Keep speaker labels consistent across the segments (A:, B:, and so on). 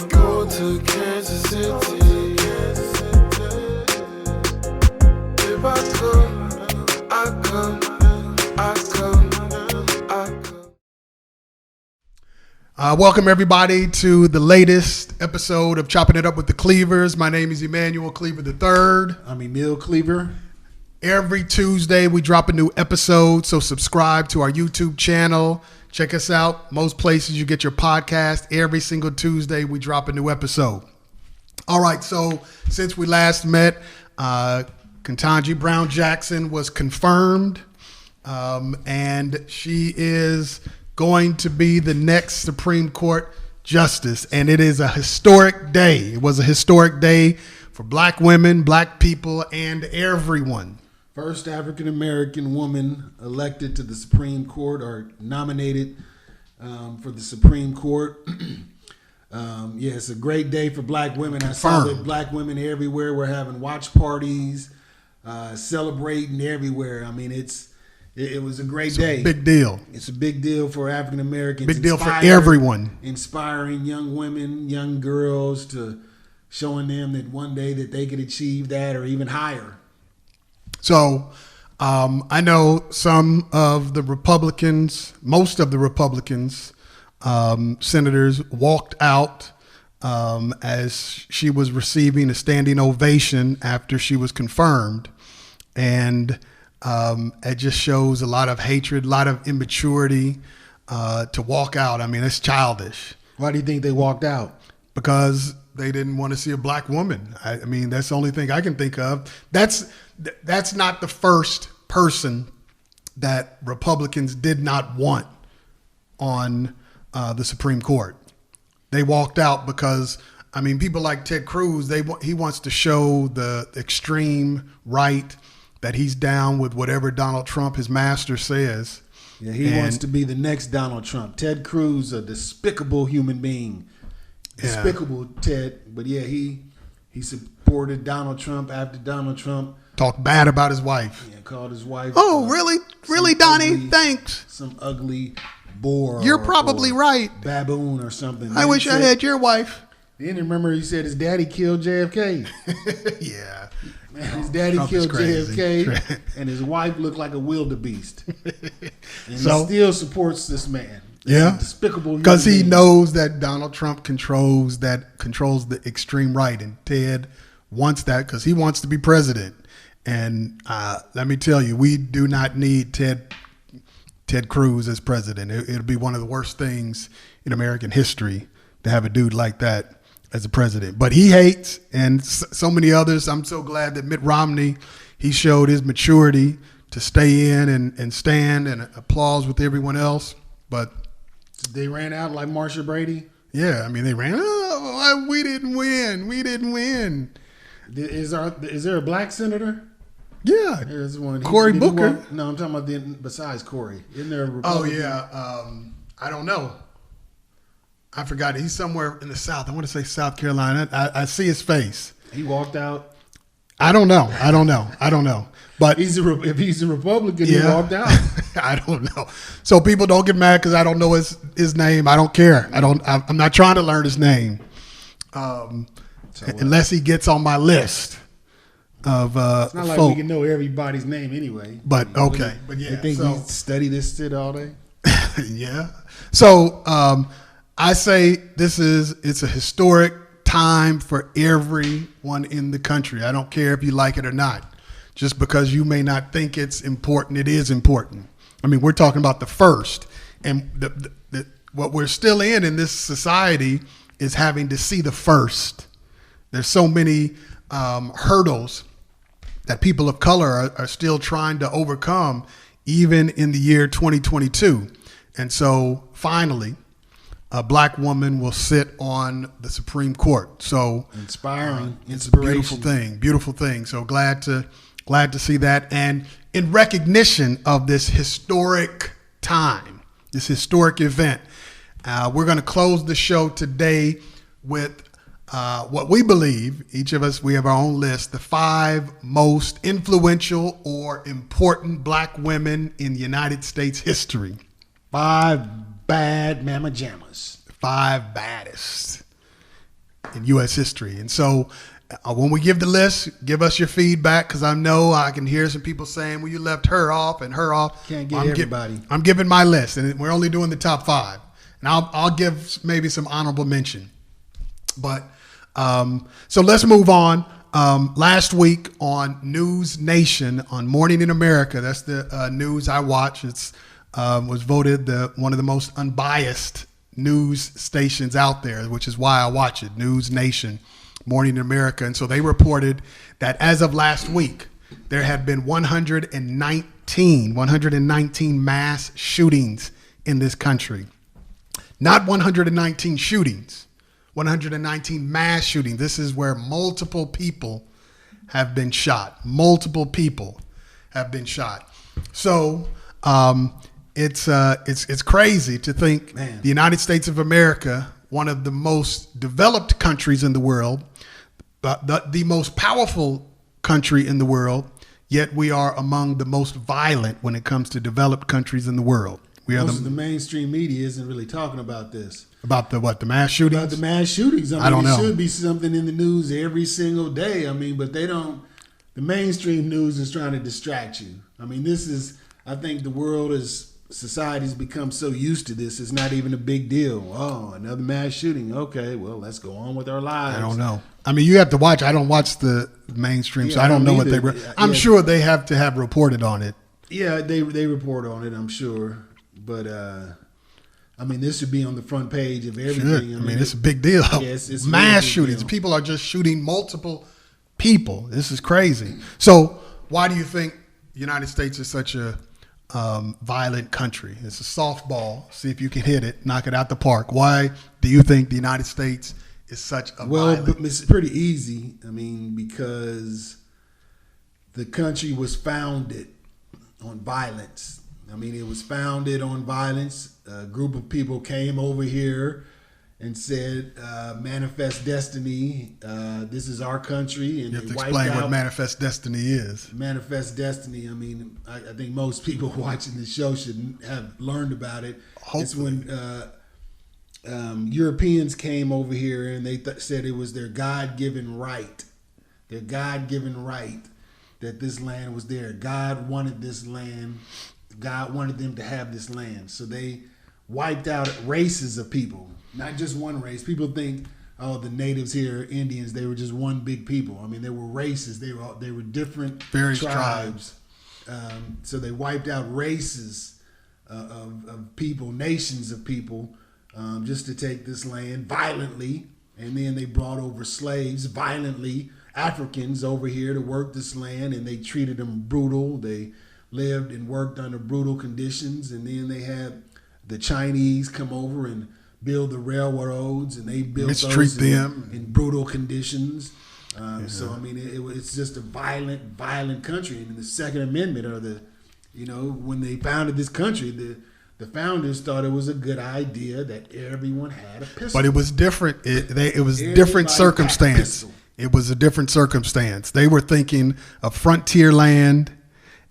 A: going to Kansas City. If I come, I come, I come, I come.
B: Welcome everybody to the latest episode of Chopping It Up with the Cleavers. My name is Emmanuel Cleaver III.
C: I'm Emil Cleaver.
B: Every Tuesday we drop a new episode, so subscribe to our YouTube channel. Check us out. Most places you get your podcast. Every single Tuesday we drop a new episode. All right, so since we last met, Ketanji Brown Jackson was confirmed, and she is going to be the next Supreme Court justice, and it is a historic day. It was a historic day for black women, black people, and everyone.
C: First African-American woman elected to the Supreme Court or nominated for the Supreme Court. It's a great day for black women.
B: Confirmed.
C: I saw that black women everywhere were having watch parties, celebrating everywhere. I mean, it was a great day.
B: A big deal.
C: It's a big deal for African Americans.
B: Big deal for everyone.
C: Inspiring young women, young girls, to showing them that one day that they could achieve that or even higher.
B: So I know some of the Republicans, most of the Republicans, senators walked out as she was receiving a standing ovation after she was confirmed. And it just shows a lot of hatred, a lot of immaturity to walk out. I mean, it's childish.
C: Why do you think they walked out?
B: Because they didn't want to see a black woman. I mean, that's the only thing I can think of. That's not the first person that Republicans did not want on the Supreme Court. They walked out because, I mean, people like Ted Cruz, he wants to show the extreme right that he's down with whatever Donald Trump, his master, says.
C: Yeah, he wants to be the next Donald Trump. Ted Cruz, a despicable human being. Despicable, Ted. But yeah, he supported Donald Trump after Donald Trump
B: talked bad about his wife.
C: Yeah, called his wife.
B: Oh, really, Donnie? Thanks.
C: Some ugly boar.
B: You're probably right.
C: Baboon or something.
B: I wish I had your wife.
C: Then remember he said his daddy killed JFK.
B: Yeah.
C: Man, his daddy killed JFK, and his wife looked like a wildebeest. And he still supports this man.
B: Yeah,
C: despicable.
B: Because he knows that Donald Trump controls the extreme right, and Ted wants that because he wants to be president. And let me tell you, we do not need Ted Cruz as president. It'll be one of the worst things in American history to have a dude like that as a president. But he hates, and so many others. I'm so glad that Mitt Romney, he showed his maturity to stay in and stand and applause with everyone else. But
C: they ran out like Marsha Brady.
B: Yeah, I mean they ran. Oh, we didn't win. We didn't win.
C: Is there a black senator?
B: Yeah,
C: there's one.
B: Cory Booker.
C: No, I'm talking about besides Cory. Isn't there a Republican?
B: Oh yeah, I don't know. I forgot. He's somewhere in the South. I want to say South Carolina. I see his face.
C: He walked out.
B: I don't know. But
C: if he's a Republican, he walked out.
B: I don't know. So people don't get mad because I don't know his name. I don't care. I'm not trying to learn his name, unless he gets on my list of
C: it's not like
B: folk.
C: we can know everybody's name anyway.
B: But okay. But yeah.
C: You think he study this shit all day?
B: Yeah. So I say it's a historic time for everyone in the country. I don't care if you like it or not. Just because you may not think it's important, it is important. I mean, we're talking about the first, and what we're still in this society is having to see the first. There's so many hurdles that people of color are still trying to overcome, even in the year 2022. And so finally, a black woman will sit on the Supreme Court. So
C: inspiring,
B: it's a beautiful thing. So glad to see that. And in recognition of this historic time, this historic event, we're going to close the show today with what we believe, each of us, we have our own list, the 5 most influential or important black women in United States history.
C: 5 bad mama jammas.
B: 5 baddest. in U.S. history. And so when we give the list, give us your feedback, because I know I can hear some people saying, well, you left her off and her off.
C: Can't get everybody.
B: I'm giving my list, and we're only doing the top 5. And I'll give maybe some honorable mention. But so let's move on. Last week on News Nation on Morning in America, that's the news I watch. It's was voted one of the most unbiased news stations out there, which is why I watch it. News Nation, Morning in America. And so they reported that as of last week, there had been 119 mass shootings in this country. Not 119 shootings, 119 mass shootings. This is where multiple people have been shot. Multiple people have been shot. So it's crazy to think, man, the United States of America, one of the most developed countries in the world, the most powerful country in the world, yet we are among the most violent when it comes to developed countries in the world.
C: Most of the mainstream media isn't really talking about this.
B: About the mass shootings?
C: About the mass shootings.
B: I don't know.
C: It should be something in the news every single day. But they don't. The mainstream news is trying to distract you. I think the world society's become so used to this, it's not even a big deal. Oh, another mass shooting. Okay, well, let's go on with our lives.
B: I don't know. You have to watch. I don't watch the mainstream, so I don't know what they I'm sure they have to have reported on it.
C: Yeah, they report on it, I'm sure. But, this should be on the front page of everything.
B: Sure. It's a big deal.
C: Yeah, it's
B: mass shootings. Deal. People are just shooting multiple people. This is crazy. So why do you think the United States is such a violent country? It's a softball. See if you can hit it, knock it out the park. Why do you think the United States is such a violent?
C: Well, it's pretty easy. Because the country was founded on violence. It was founded on violence. A group of people came over here and said, manifest destiny. This is our country. And
B: you have to explain what manifest destiny is.
C: Manifest destiny. I think most people watching the show should have learned about it. Hopefully. It's when Europeans came over here and they said it was their God-given right. Their God-given right that this land was there. God wanted this land. God wanted them to have this land. So they wiped out races of people, not just one race. People think, oh, the natives here, Indians, they were just one big people. There were races. They were different
B: various
C: tribes. So they wiped out races of people, nations of people, just to take this land violently. And then they brought over slaves violently, Africans over here to work this land, and they treated them brutal. They lived and worked under brutal conditions, and then they had the Chinese come over and build the railroads, and they built those in brutal conditions. So it's just a violent country. And in the Second Amendment, when they founded this country, the founders thought it was a good idea that everyone had a pistol.
B: But it was different. It was different circumstance. It was a different circumstance. They were thinking of frontier land.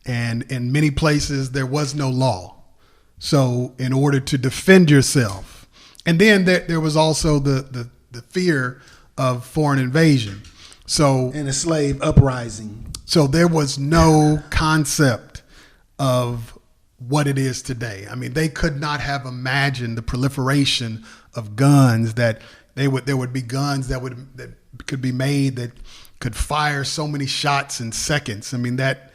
B: And in many places, there was no law. So in order to defend yourself, and then there was also the fear of foreign invasion.
C: And a slave uprising.
B: So there was no concept of what it is today. They could not have imagined the proliferation of guns there would be guns that could be made that could fire so many shots in seconds. That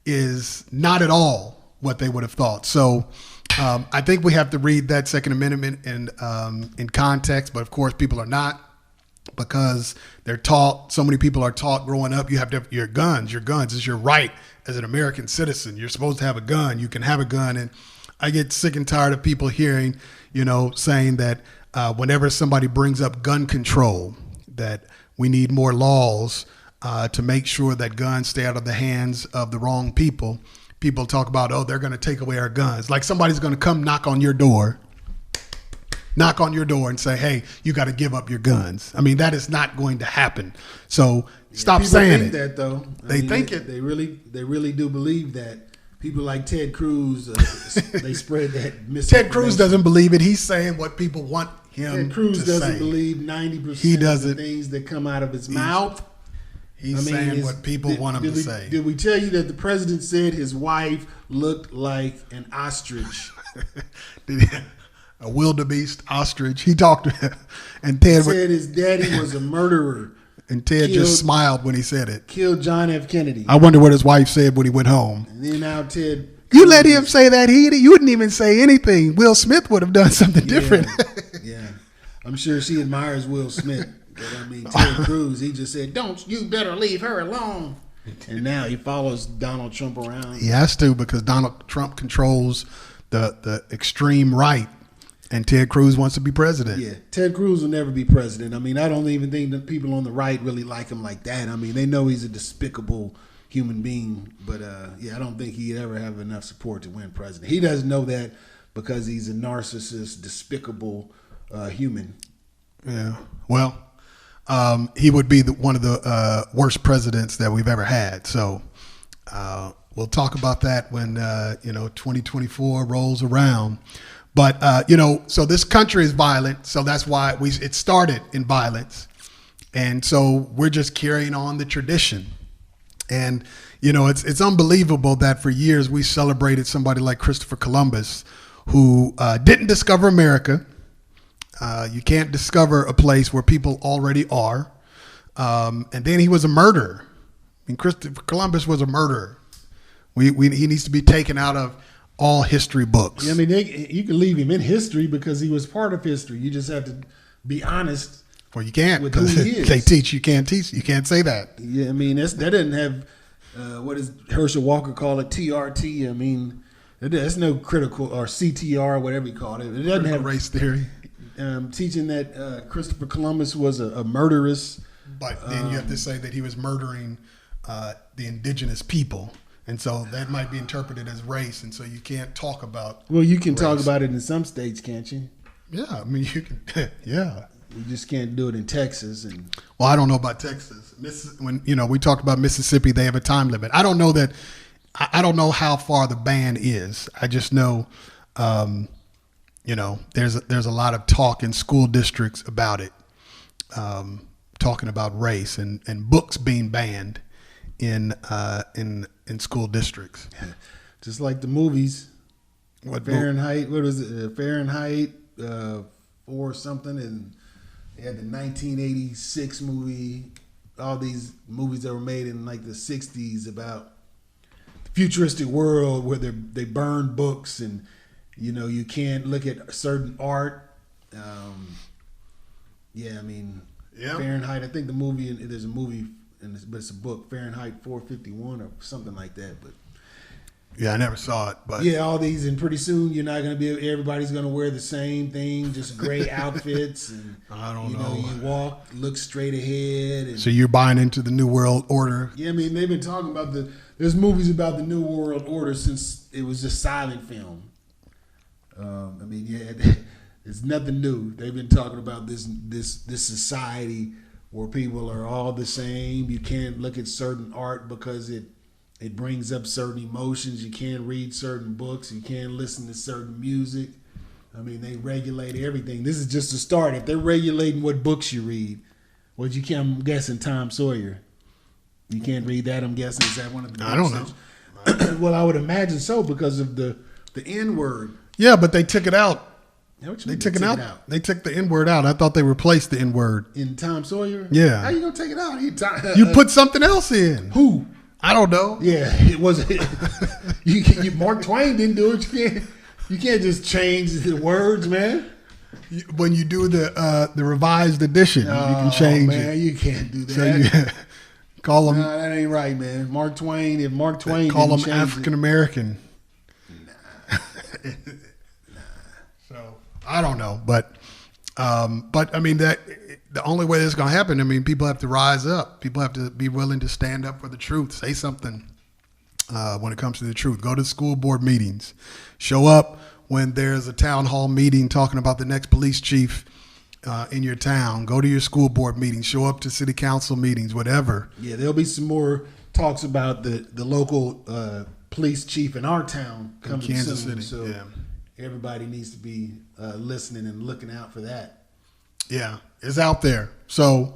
B: is not at all what they would have thought. So I think we have to read that Second Amendment in context, but of course people are not, because they're taught, so many people are taught growing up, you have to have your guns is your right as an American citizen. You're supposed to have a gun. You can have a gun. And I get sick and tired of people hearing, saying that whenever somebody brings up gun control, that we need more laws to make sure that guns stay out of the hands of the wrong people. People talk about, oh, they're going to take away our guns. Like somebody's going to come knock on your door and say, hey, you got to give up your guns. That is not going to happen. So stop saying
C: it. That though.
B: They think it.
C: They really do believe that. People like Ted Cruz, they spread that misinformation.
B: Ted Cruz doesn't believe it. He's saying what people want him
C: Ted Cruz
B: to
C: doesn't
B: say.
C: believe 90%
B: He
C: of the
B: doesn't.
C: things that come out of his mouth.
B: He's saying what people want him to say.
C: Did we tell you that the president said his wife looked like an ostrich?
B: A wildebeest ostrich. He talked to him, and Ted
C: Said his daddy was a murderer.
B: and Ted just smiled when he said it.
C: Killed John F. Kennedy.
B: I wonder what his wife said when he went home.
C: And then now Ted.
B: You let him say that. You wouldn't even say anything. Will Smith would have done something different.
C: Yeah. I'm sure she admires Will Smith. But I mean, Ted Cruz, he just said, you better leave her alone. And now he follows Donald Trump around.
B: He has to, because Donald Trump controls the extreme right, and Ted Cruz wants to be president.
C: Yeah, Ted Cruz will never be president. I mean, I don't even think that people on the right really like him like that. I mean, they know he's a despicable human being, but I don't think he'd ever have enough support to win president. He doesn't know that because he's a narcissist, despicable human.
B: Yeah. Well, he would be one of the worst presidents that we've ever had. So we'll talk about that when 2024 rolls around. But so this country is violent, so that's why it started in violence, and so we're just carrying on the tradition. And it's unbelievable that for years we celebrated somebody like Christopher Columbus, who didn't discover America. You can't discover a place where people already are. And then he was a murderer. I mean, Christopher Columbus was a murderer. He needs to be taken out of all history books.
C: Yeah, I mean, you can leave him in history because he was part of history. You just have to be honest.
B: Well, you can't,
C: with who he is.
B: They teach you can't teach. You can't say that.
C: Yeah, I mean, that doesn't have what does Herschel Walker call it, TRT. I mean, that's no critical, or CTR, whatever you call it. It doesn't have
B: race theory.
C: Teaching that Christopher Columbus was a murderous.
B: But then you have to say that he was murdering the indigenous people. And so that might be interpreted as race. And so you can't talk about
C: Well, you can
B: race.
C: talk about it in some states, can't you?
B: Yeah, I mean, you can. Yeah.
C: You just can't do it in Texas. And
B: well, I don't know about Texas. When we talked about Mississippi, they have a time limit. I don't know that. I don't know how far the ban is. I just know, there's a lot of talk in school districts about it, talking about race and books being banned in school districts.
C: Just like the movies.
B: What
C: Fahrenheit? What was it? Fahrenheit 4 something, and they had the 1986 movie. All these movies that were made in like the 60s about the futuristic world where they burn books, and you can't look at certain art. Fahrenheit. I think the movie. There's a movie, but it's a book. Fahrenheit 451 or something like that. But
B: yeah, I never saw it. But
C: yeah, all these, and pretty soon you're not going to be. Everybody's going to wear the same thing, just gray outfits, and
B: I don't know.
C: You walk, look straight ahead. And,
B: so you're buying into the New World Order?
C: Yeah, I mean they've been talking about there's movies about the New World Order since it was just silent film. It's nothing new. They've been talking about this society where people are all the same. You can't look at certain art because it brings up certain emotions. You can't read certain books. You can't listen to certain music. I mean, they regulate everything. This is just a start. If they're regulating what books you read, well, you can't. I'm guessing Tom Sawyer. You can't read that. I'm guessing, is that one of the books?
B: I don't know.
C: Well, I would imagine so because of the N word.
B: Yeah, but they took it out.
C: They
B: took it out. They took the N word out. I thought they replaced the N word
C: in Tom Sawyer.
B: Yeah.
C: How you gonna take it out?
B: You put something else in.
C: Who?
B: I don't know.
C: Yeah, it was. You Mark Twain didn't do it. You can't just change the words, man.
B: When you do the revised edition, you can change
C: man,
B: it.
C: You can't do that.
B: So you call them.
C: No, that ain't right, man. Mark Twain. If Mark Twain
B: call
C: didn't
B: them
C: change
B: African American.
C: Nah.
B: So I don't know, but I mean that the only way that's going to happen. I mean, people have to rise up. People have to be willing to stand up for the truth. Say something when it comes to the truth. Go to school board meetings. Show up when there's a town hall meeting talking about the next police chief in your town. Go to your school board meetings. Show up to city council meetings. Whatever.
C: Yeah, there'll be some more talks about the local police chief in our town coming
B: in Kansas
C: soon.
B: City.
C: So everybody needs to be listening and looking out for that.
B: Yeah, it's out there. So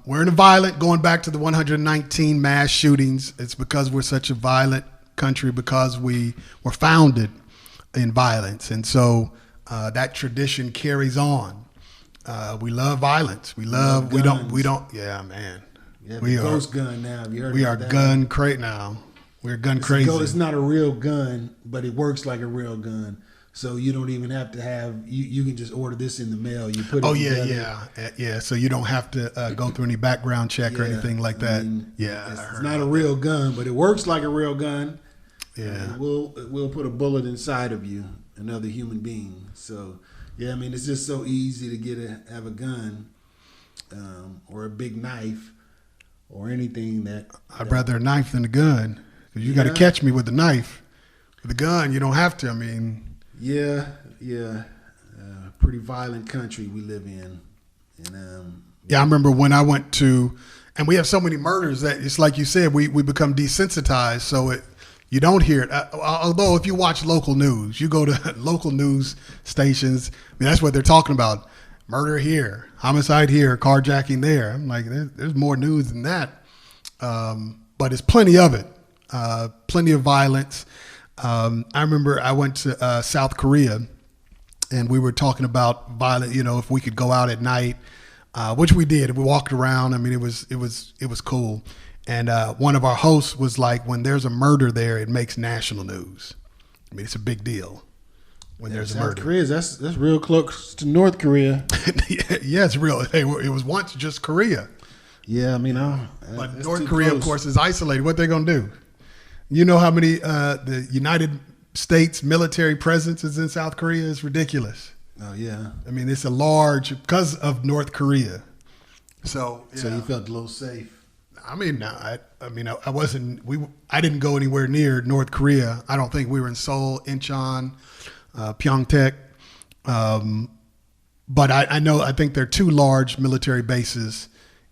B: we're in a violent, going back to the 119 mass shootings. It's because we're such a violent country, because we were founded in violence. And so that tradition carries on. We love violence. We don't, yeah, man.
C: Yeah, we ghost gun now. Have you heard
B: we
C: about
B: are
C: that?
B: gun crazy now. We're gun crazy.
C: It's not a real gun, but it works like a real gun. So you don't even have to have, you can just order this in the mail. You put it together.
B: Yeah. So you don't have to go through any background check or anything like that.
C: It's not a real gun, but it works like a real gun.
B: Yeah.
C: It will put a bullet inside of you, another human being. So, yeah, I mean, it's just so easy to have a gun or a big knife or anything that.
B: I'd rather a knife than a gun, because you got to catch me with the knife. With the gun, you don't have to. I mean.
C: Yeah. Pretty violent country we live in. And
B: I remember when I went to, and we have so many murders that it's like you said, we become desensitized. So you don't hear it. Although if you watch local news, you go to local news stations, I mean, that's what they're talking about. Murder here, homicide here, carjacking there. I'm like, there's more news than that. But it's plenty of it. Plenty of violence. I remember I went to South Korea, and we were talking about violence. If we could go out at night, which we did. We walked around. I mean, it was cool. And one of our hosts was like, when there's a murder there, it makes national news. I mean, it's a big deal when there's a murder.
C: South Korea, that's real close to North Korea.
B: Yeah, it's real. Hey, it was once just Korea.
C: Yeah, I mean,
B: but North Korea, of course, is isolated. What they gonna do? You know how many the United States military presence is in South Korea? It's ridiculous.
C: Oh yeah.
B: I mean, it's a large, because of North Korea. So
C: you felt a little safe.
B: I mean, I wasn't. I didn't go anywhere near North Korea. I don't think we were in Seoul, Incheon, Pyeongtaek. But I think there are two large military bases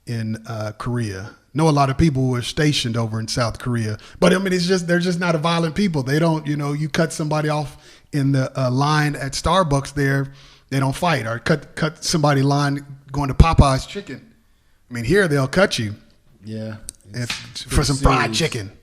B: in Korea. Know a lot of people who are stationed over in South Korea, but I mean, they're just not a violent people. They don't, you cut somebody off in the line at Starbucks there, they don't fight, or cut somebody line going to Popeye's chicken. I mean, here they'll cut you.
C: Yeah.
B: For some fried chicken.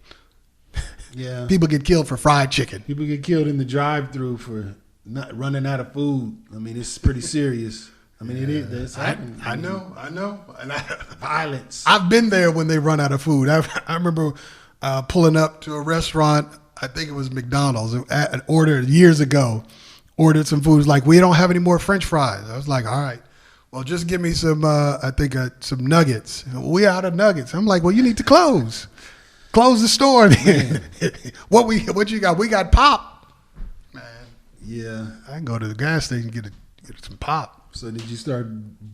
C: Yeah.
B: People get killed for fried chicken.
C: People get killed in the drive-through for not running out of food. I mean, it's pretty serious. I mean, it is.
B: I know. And
C: violence.
B: I've been there when they run out of food. I remember pulling up to a restaurant. I think it was McDonald's. I ordered years ago. Ordered some food. It was like, we don't have any more French fries. I was like, all right. Well, just give me some. Some nuggets. We out of nuggets. I'm like, well, you need to close the store. Then. What you got? We got pop. Man.
C: Yeah.
B: I can go to the gas station and get some pop.
C: So did you start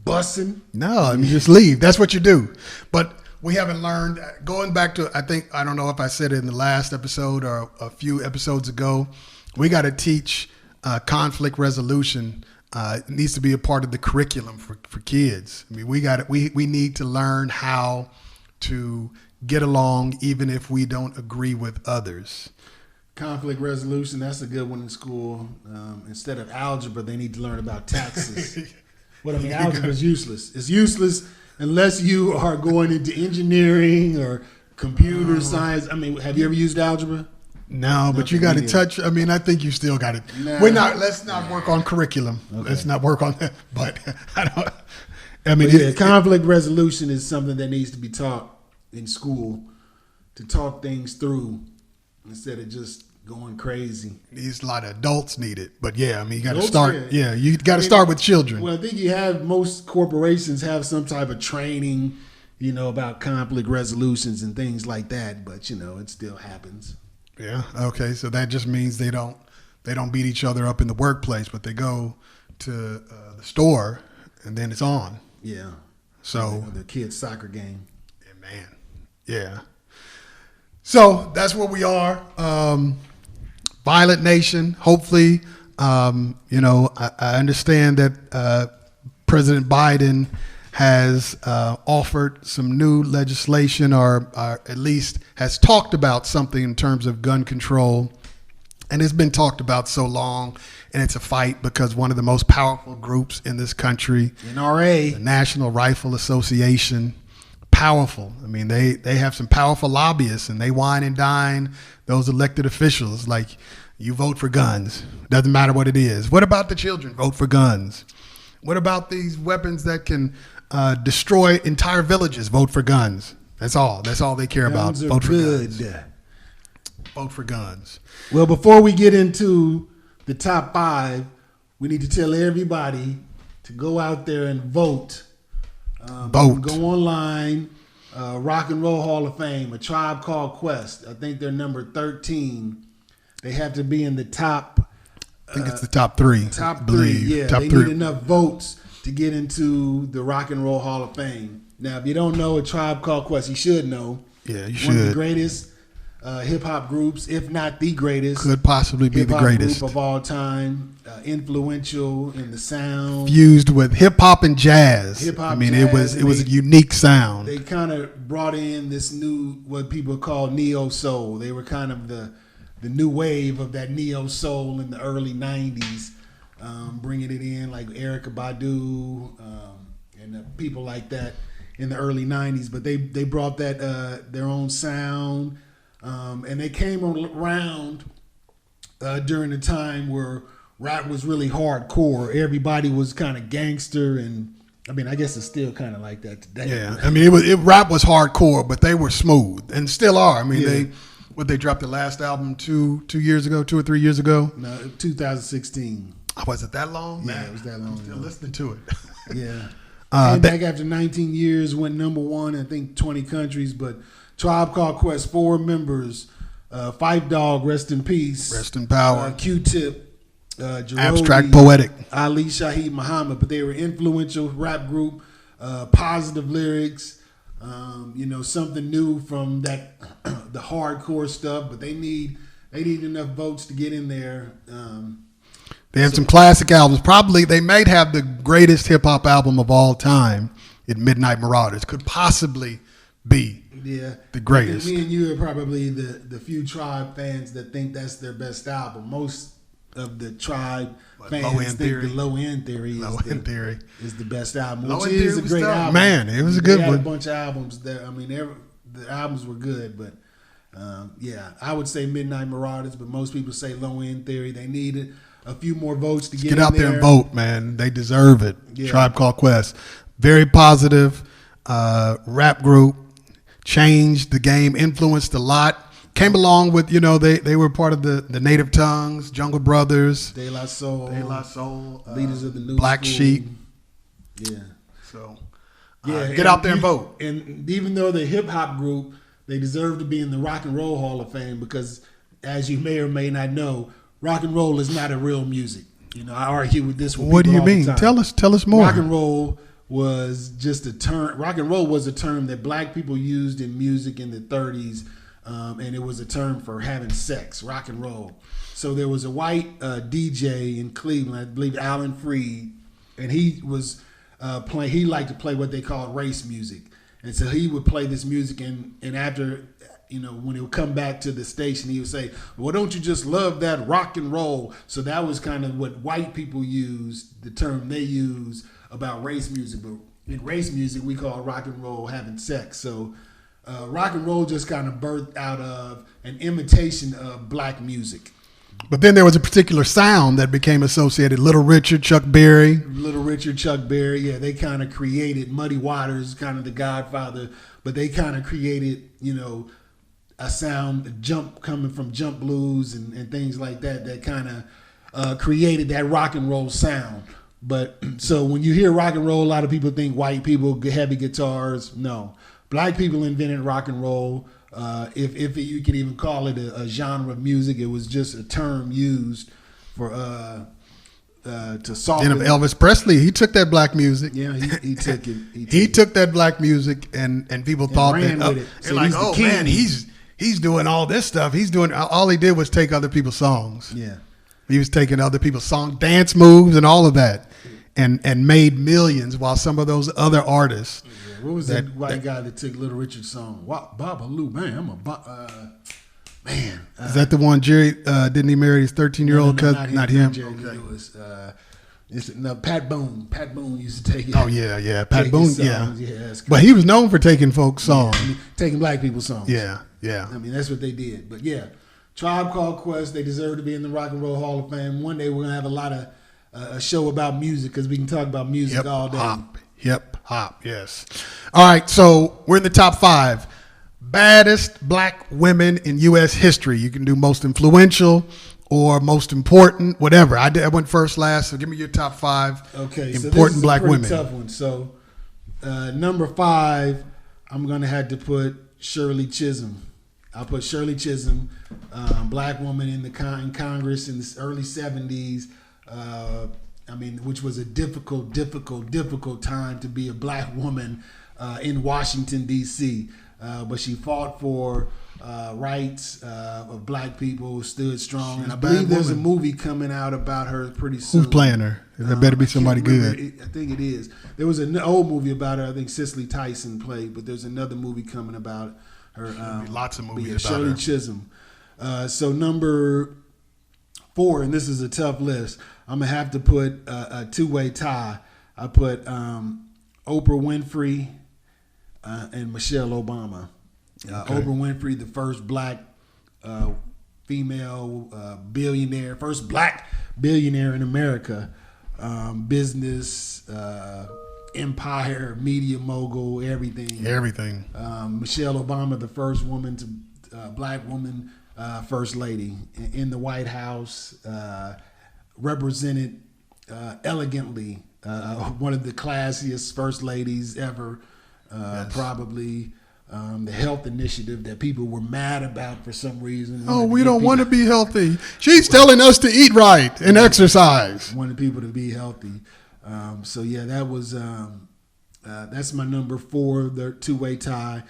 C: bussing?
B: No, I mean, just leave. That's what you do. But we haven't learned, going back to, I don't know if I said it in the last episode or a few episodes ago, we got to teach conflict resolution. It needs to be a part of the curriculum for kids. I mean, we need to learn how to get along even if we don't agree with others.
C: Conflict resolution, that's a good one in school. Instead of algebra, they need to learn about taxes. Algebra is useless. It's useless unless you are going into engineering or computer science. I mean, have you ever used algebra?
B: No, but you got to touch. I mean, I think you still got it.
C: Nah.
B: Let's not work on curriculum. Okay. Let's not work on that. But I don't. I mean,
C: conflict resolution is something that needs to be taught in school, to talk things through instead of just going crazy.
B: A lot of adults need it, but yeah, I mean, you got to start. Yeah, you got to start with children.
C: Well, I think most corporations have some type of training, about conflict resolutions and things like that. But it still happens.
B: Yeah. Okay. So that just means they don't beat each other up in the workplace, but they go to the store and then it's on.
C: Yeah.
B: So
C: the kids' soccer game.
B: Yeah, man. Yeah. So that's where we are. Violent nation. Hopefully, I understand that President Biden has offered some new legislation, or at least has talked about something in terms of gun control. And it's been talked about so long, and it's a fight because one of the most powerful groups in this country,
C: NRA,
B: the National Rifle Association, powerful. I mean, they have some powerful lobbyists, and they wine and dine those elected officials. Like, you vote for guns. Doesn't matter what it is. What about the children? Vote for guns. What about these weapons that can destroy entire villages? Vote for guns. That's all. That's all they care
C: guns
B: about. Vote for
C: good.
B: guns. Vote for guns.
C: Well, before we get into the top 5, we need to tell everybody to go out there and vote.
B: Vote.
C: Go online. Rock and Roll Hall of Fame, A Tribe Called Quest. I think they're number 13. They have to be in the top.
B: I think it's the top 3.
C: Top
B: I believe.
C: 3, yeah.
B: Top
C: They
B: 3.
C: need enough votes to get into the Rock and Roll Hall of Fame. Now, if you don't know A Tribe Called Quest, you should know.
B: Yeah, you
C: One of the
B: should.
C: greatest hip hop groups, if not the greatest.
B: Could possibly be the
C: hip-hop
B: greatest.
C: group of all time. Influential in the sound.
B: Fused with hip hop and jazz.
C: Hip-hop,
B: I mean,
C: jazz,
B: it was a unique sound.
C: They kind of brought in this new, what people call neo soul. They were kind of the new wave of that neo soul in the early 90s, bringing it in like Erykah Badu and people like that in the early 90s. But they brought that their own sound, and they came around during the time where rap was really hardcore. Everybody was kind of gangster, and I mean, I guess it's still kind of like that today.
B: Yeah, I mean, rap was hardcore, but they were smooth and still are. I mean, they dropped the last album 2 years ago, 2 or 3 years ago.
C: No, 2016.
B: Was it that long?
C: Yeah,
B: Man,
C: it was that long
B: I'm still
C: ago.
B: listening to it.
C: Yeah. Came back after 19 years, went number 1, I think 20 countries, but Tribe Called Quest, 4 members, Phife Dawg, rest in peace.
B: Rest in power.
C: Q-Tip, Jarodi,
B: Abstract Poetic.
C: Ali Shaheed Muhammad, but they were influential rap group, positive lyrics, something new from that the hardcore stuff, but they need enough votes to get in there.
B: They have some classic albums. Probably they might have the greatest hip hop album of all time in Midnight Marauders. Could possibly be the greatest.
C: Me and you are probably the few Tribe fans that think that's their best album. Most of the Tribe fans
B: Low End
C: think
B: Theory.
C: the Low End Theory is the best album,
B: Low
C: which
B: End
C: is
B: Theory
C: a
B: was
C: great
B: tough.
C: album.
B: Man, it was a good
C: They had
B: one.
C: a bunch of albums that, I mean, the albums were good, but I would say Midnight Marauders, but most people say Low End Theory. They needed a few more votes to
B: Get out there and vote, man. They deserve it.
C: Yeah.
B: Tribe Called Quest. Very positive rap group. Changed the game. Influenced a lot. Came along with, they were part of the Native Tongues, Jungle Brothers.
C: De La Soul. Leaders of the New
B: Black
C: School.
B: Sheep.
C: Yeah.
B: So,
C: Get
B: out there and vote.
C: And even though they're a hip hop group, they deserve to be in the Rock and Roll Hall of Fame because, as you may or may not know, rock and roll is not a real music. I argue with this.
B: What do you mean? Tell us more.
C: Rock and roll was just a term. Rock and roll was a term that black people used in music in the 30s, and it was a term for having sex. Rock and roll. So there was a white DJ in Cleveland, I believe Alan Freed, and he was playing. He liked to play what they called race music, and so he would play this music, and after. When he would come back to the station, he would say, well, don't you just love that rock and roll? So that was kind of what white people used, the term they use about race music. But in race music, we call rock and roll having sex. So rock and roll just kind of birthed out of an imitation of black music.
B: But then there was a particular sound that became associated. Little Richard, Chuck Berry.
C: Chuck Berry, yeah, they kind of created Muddy Waters, kind of the godfather, but they kind of created, a sound, a jump coming from jump blues and things like that kind of created that rock and roll sound. But so when you hear rock and roll, a lot of people think white people, heavy guitars. No, black people invented rock and roll. If you can even call it a genre of music, it was just a term used for to soften.
B: And Elvis Presley, he took that black music.
C: Yeah, he took it.
B: He took that black music, and people thought
C: ran
B: that
C: with it.
B: they're
C: So
B: like,
C: he's the
B: oh
C: king.
B: man, he's doing all this stuff. He's doing all he did was take other people's songs.
C: Yeah.
B: He was taking other people's song dance moves and all of that, and made millions. While some of those other artists,
C: What was that white guy that took Little Richard's song? Babaloo, man, Man,
B: Is that the one Jerry didn't he marry his 13-year-old cousin? Not him.
C: Jerry Lewis. Pat Boone. Pat Boone used to take it.
B: Oh yeah. Pat
C: take
B: Boone,
C: his
B: yeah.
C: songs. That's
B: But he was known for taking folk songs.
C: I mean, taking black people's songs.
B: Yeah.
C: I mean, that's what they did. But yeah, Tribe Called Quest, they deserve to be in the Rock and Roll Hall of Fame. One day we're going to have a lot of a show about music because we can talk about music all day.
B: Hip hop, yes. All right, so we're in the top 5. Baddest black women in U.S. history. You can do most influential or most important, whatever. I went first last, so give me your top 5 important black women.
C: This is a tough one. So number 5, I'm going to have to put Shirley Chisholm. I'll put Shirley Chisholm, black woman in Congress in the early 70s. Which was a difficult time to be a black woman in Washington, D.C. But she fought for rights of black people, stood strong. And I believe there's a movie coming out about her pretty soon.
B: Who's playing her? There better be somebody good.
C: I think it is. There was an old movie about her. I think Cicely Tyson played, but there's another movie coming about her.
B: Lots of movies about
C: Shirley
B: her.
C: Chisholm. So number 4, and this is a tough list. I'm gonna have to put a two-way tie. I put Oprah Winfrey and Michelle Obama. Oprah Winfrey, the first black female billionaire, first black billionaire in America. Business, empire, media mogul, everything. Michelle Obama, the first woman black woman first lady in the White House. Represented elegantly, one of the classiest first ladies ever, probably. The health initiative that people were mad about for some reason.
B: Oh, we don't want to be healthy. She's telling us to eat right and exercise.
C: Wanted people to be healthy. So yeah, that was that's my number 4, the two-way tie.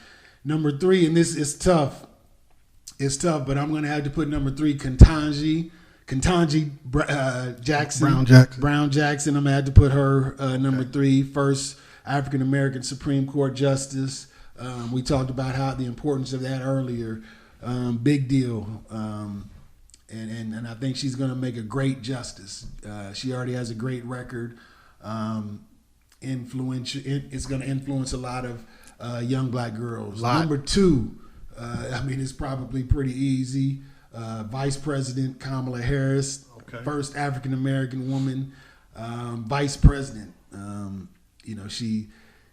C: Number 3, and this is tough. It's tough, but I'm going to have to put number 3, Ketanji Jackson. Brown Jackson. I'm going to have to put her number 3, first African American Supreme Court Justice. We talked about how the importance of that earlier. Big deal. And I think she's going to make a great justice. She already has a great record. Influential. It's going to influence a lot of young black girls. Number 2, it's probably pretty easy. Vice President Kamala Harris, first African American woman vice president.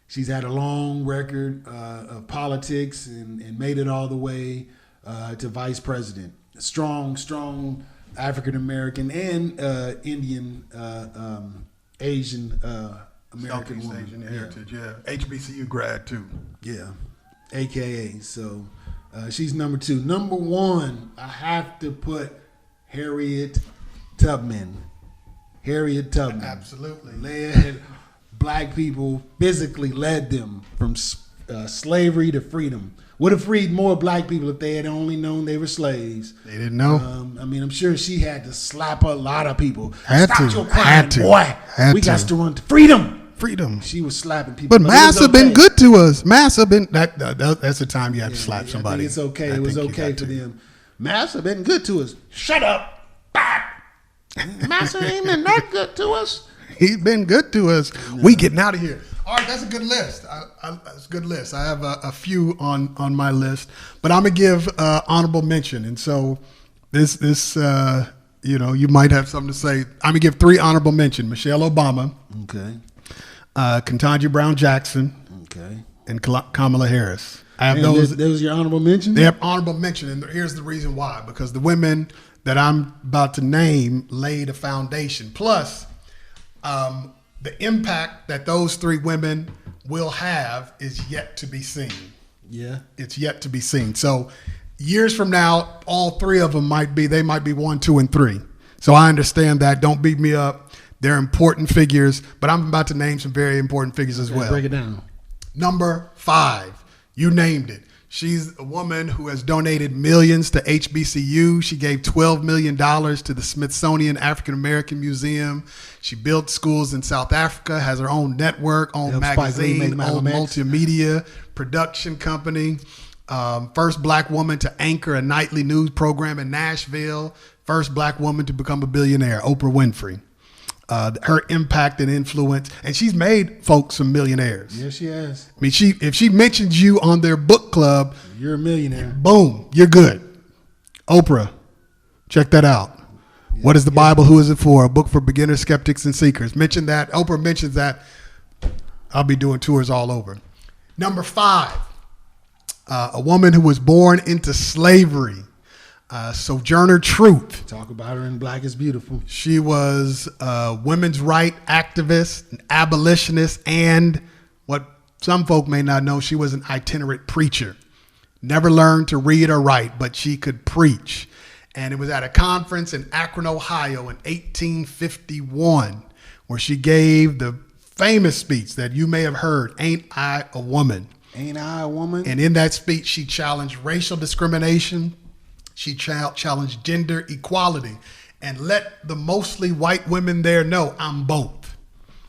C: She's had a long record of politics and made it all the way to vice president. Strong African American and Indian, Asian American
B: Southeast
C: woman.
B: Asian heritage, yeah. HBCU grad too.
C: Yeah, AKA. So she's number 2. Number 1, I have to put Harriet Tubman.
B: Absolutely.
C: Led black people, physically led them from slavery to freedom. Would have freed more black people if they had only known they were slaves.
B: They didn't know.
C: I'm sure she had to slap a lot of people.
B: Stop
C: your crying, boy. We got to run to freedom. She was slapping people.
B: But Mass have been good to us. Mass have been that's the time you have to slap somebody.
C: I think it's okay. It was okay for them. Mass have been good to us. Shut up. Mass ain't been that good to us.
B: He's been good to us. No. We getting out of here. All right, that's a good list. That's a good list. I have a few on my list, but I'm gonna give honorable mention. And so this you might have something to say. I'm gonna give 3 honorable mention: Michelle Obama, Ketanji Brown Jackson, and Kamala Harris. I have those.
C: Those your honorable mention.
B: They have honorable mention, and here's the reason why: because the women that I'm about to name laid a foundation. Plus, the impact that those 3 women will have is yet to be seen.
C: Yeah.
B: It's yet to be seen. So years from now, all 3 of them might be 1, 2, and 3. So I understand that. Don't beat me up. They're important figures, but I'm about to name some very important figures as well.
C: Break it down.
B: Number 5, you named it. She's a woman who has donated millions to HBCU. She gave $12 million to the Smithsonian African American Museum. She built schools in South Africa, has her own network, own magazine, own multimedia production company. First black woman to anchor a nightly news program in Nashville. First black woman to become a billionaire, Oprah Winfrey. Her impact and influence, and she's made folks some millionaires.
C: Yes, she has.
B: I mean, if she mentions you on their book club,
C: You're a millionaire.
B: boom, you're good. Oprah, check that out.
C: Yeah,
B: What is the Bible? Who is it for? A book for beginners, skeptics, and seekers. Mention that. Oprah mentions that. I'll be doing tours all over. Number 5, a woman who was born into slavery. Sojourner Truth.
C: Talk about her in Black is Beautiful.
B: She was a women's right activist, an abolitionist, and what some folk may not know, she was an itinerant preacher. Never learned to read or write, but she could preach. And it was at a conference in Akron, Ohio in 1851 where she gave the famous speech that you may have heard, Ain't I a Woman?
C: Ain't I a woman?
B: And in that speech, she challenged racial discrimination. She challenged gender equality and let the mostly white women there know I'm both.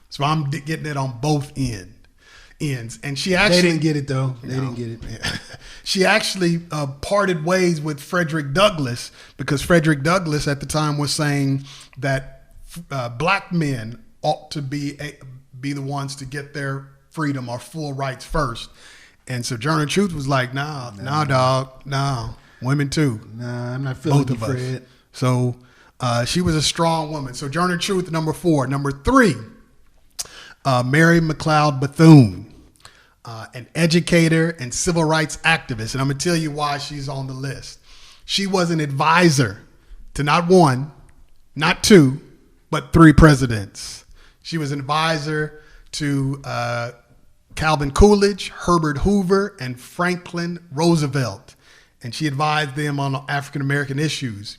B: So I'm getting it on both ends. And she actually...
C: They didn't get it, though. They didn't get it.
B: She actually parted ways with Frederick Douglass because Frederick Douglass at the time was saying that black men ought to be the ones to get their freedom or full rights first. And Sojourner Truth was like, nah, dog, nah. Women too.
C: Nah, I'm not feeling
B: both of
C: Fred.
B: us. So she was a strong woman. Sojourner Truth, number 4. Number 3, Mary McLeod Bethune, an educator and civil rights activist. And I'm going to tell you why she's on the list. She was an advisor to not 1, not 2, but 3 presidents. She was an advisor to Calvin Coolidge, Herbert Hoover, and Franklin Roosevelt. And she advised them on African-American issues.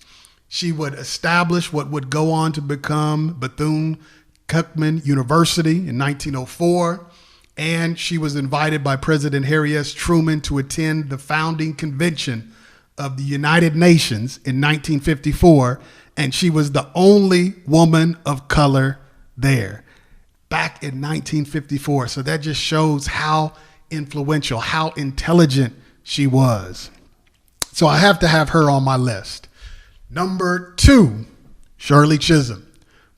B: She would establish what would go on to become Bethune-Cookman University in 1904. And she was invited by President Harry S. Truman to attend the founding convention of the United Nations in 1954. And she was the only woman of color there back in 1954. So that just shows how influential, how intelligent she was. So I have to have her on my list. Number 2, Shirley Chisholm.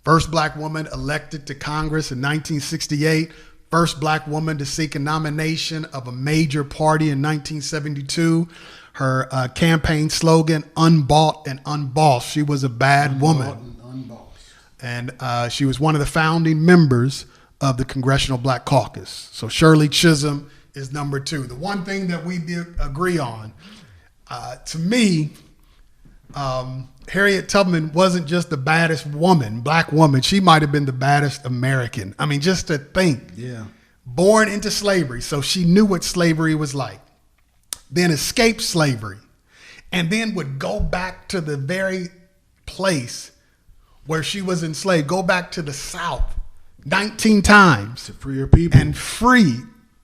B: First black woman elected to Congress in 1968. First black woman to seek a nomination of a major party in 1972. Her campaign slogan, unbought and unbossed. She was a bad woman. And she was one of the founding members of the Congressional Black Caucus. So Shirley Chisholm is number 2. The one thing that we agree on, to me, Harriet Tubman wasn't just the baddest woman, black woman. She might have been the baddest American. I mean, just to think.
C: Yeah.
B: Born into slavery, so she knew what slavery was like. Then escaped slavery. And then would go back to the very place where she was enslaved. Go back to the South 19 times.
C: To free her people.
B: And free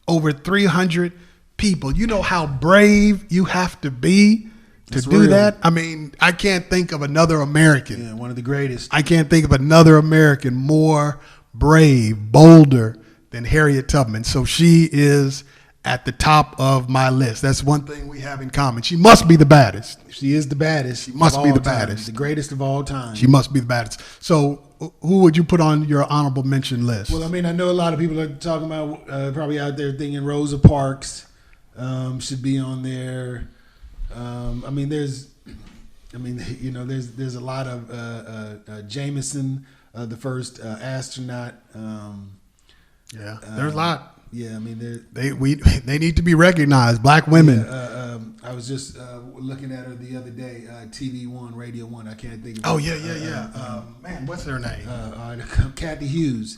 B: over 300 people. You know how brave you have to be to do
C: real.
B: that? I mean, I can't think of another American.
C: Yeah, one of the greatest.
B: I can't think of another American more brave, bolder than Harriet Tubman. So she is at the top of my list. That's one thing we have in common. She must be the baddest.
C: She is the baddest.
B: She must be the
C: time.
B: baddest.
C: The greatest of all time.
B: She must be the baddest. So who would you put on your honorable mention list?
C: Well, I mean, I know a lot of people are talking about, probably out there thinking Rosa Parks should be on there. I mean, there's a lot of Jameson, the first astronaut.
B: There's a lot.
C: Yeah, I mean,
B: they need to be recognized. Black women.
C: I was just looking at her the other day. TV One, Radio One. I can't think of.
B: Oh yeah. Man, what's her name?
C: Kathy Hughes.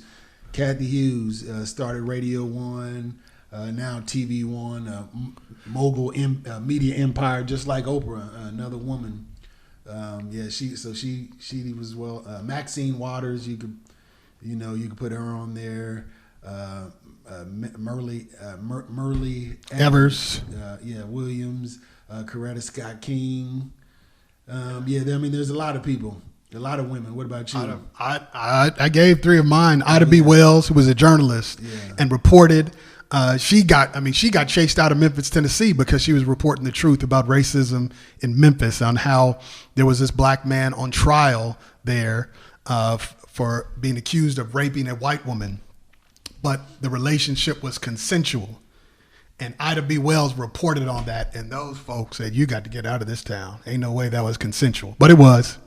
C: Kathy Hughes started Radio One. Now TV One, mogul media empire, just like Oprah. Another woman. She was Maxine Waters. You could put her on there. Merle
B: Evers.
C: Williams. Coretta Scott King. There's a lot of people. A lot of women. What about you?
B: I gave 3 of mine. Ida B. Wells, who was a journalist and reported she got chased out of Memphis, Tennessee, because she was reporting the truth about racism in Memphis, on how there was this black man on trial there for being accused of raping a white woman, but the relationship was consensual. And Ida B. Wells reported on that, and those folks said, "You got to get out of this town. Ain't no way that was consensual," but it was.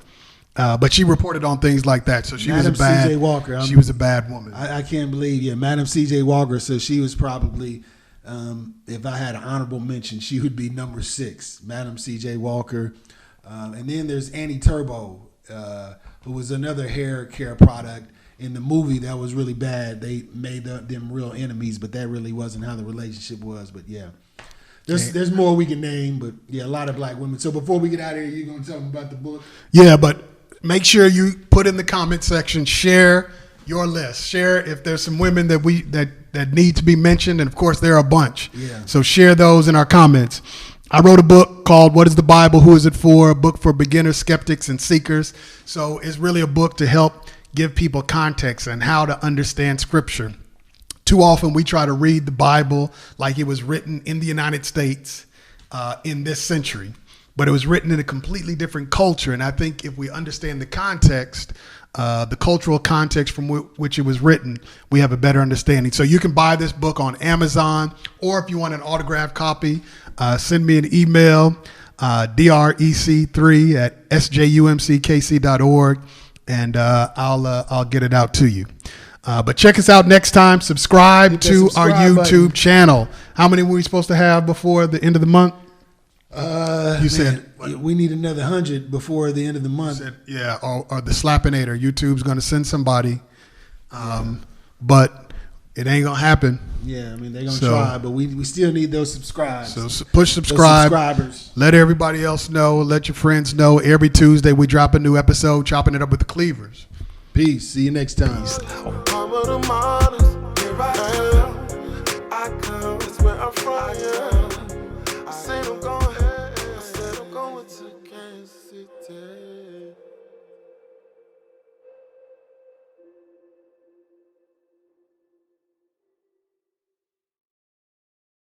B: But she reported on things like that, so she
C: Madam
B: was a bad.
C: C.J. Walker.
B: She was a bad woman.
C: I can't believe, Madam C.J. Walker. So she was probably, if I had an honorable mention, she would be number 6, Madam C.J. Walker. And then there's Annie Turbo, who was another hair care product. In the movie, that was really bad. They made them real enemies, but that really wasn't how the relationship was. But yeah, there's more we can name, but yeah, a lot of black women. So before we get out of here, you're gonna tell them about the book?
B: Yeah, but make sure you put in the comment section, share your list. Share if there's some women that need to be mentioned, and of course there are a bunch.
C: Yeah.
B: So share those in our comments. I wrote a book called "What is the Bible? Who is it for?" A book for beginners, skeptics, and seekers. So it's really a book to help give people context and how to understand Scripture. Too often we try to read the Bible like it was written in the United States in this century, but it was written in a completely different culture. And I think if we understand the context, the cultural context from which it was written, we have a better understanding. So you can buy this book on Amazon, or if you want an autographed copy, send me an email, drec3@sjumckc.org. And I'll get it out to you. But check us out next time. Subscribe to our YouTube channel. How many were we supposed to have before the end of the month? You said
C: we need another 100 before the end of the month.
B: Said, yeah, or the Slappinator. YouTube's going to send somebody, but it ain't gonna happen.
C: Yeah, I mean they're gonna try, but we still need those subscribes.
B: So push subscribe.
C: Those subscribers. Let
B: everybody else know. Let your friends know. Every Tuesday we drop a new episode, Chopping It Up with the Cleavers.
C: Peace. See you next time.
B: Peace out.
A: I come, that's where I'm from.